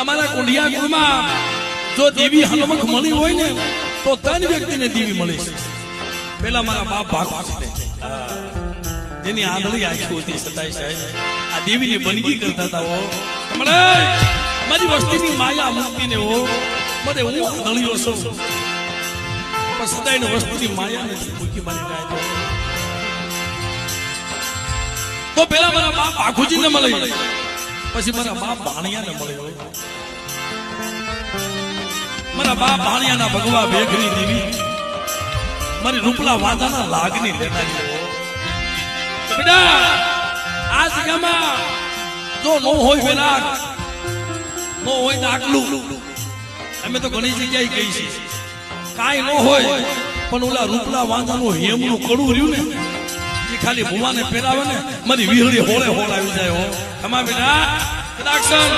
અમારા કુંડિયા કુળમાં જો દેવી હનુમખ મળી હોય ને તો 3 વ્યક્તિને દેવી મળી છે. પેલા મારા બાપ ભાગવત જેની આંધળી આંખી હતી સતાય સાહેબ આ દેવીની બનગી કરતા હતા. મારી વસ્તીની માયા મૂકીને હો મને હું આંધળીઓ છું પણ સતાયને વસ્તુની માયા નથી મૂકી મારી ગાય તો પેલા મારા બાપ આખુજીને મળી પછી મારા બાપ ભાણિયાને મળ્યો. મારા બાપ ભાણિયાના ભગવા ભેખની દેવી મારી રૂપલા વાદાના લાગની લેનારી. બેટા આ જગ્યામાં જો નો હોય વેરાગ નો હોય તો આટલું અમે તો ઘણી જગ્યાએ ગઈ છે કાંઈ નો હોય પણ ઓલા રૂપલા વાંધાનું હેમનું કડું રહ્યું ને એ ખાલી ભુવાને પહેરાવે ને મારી વીહળી હોળે હોળ આવી જાય હો. ખમા બેટા કદાક્ષણ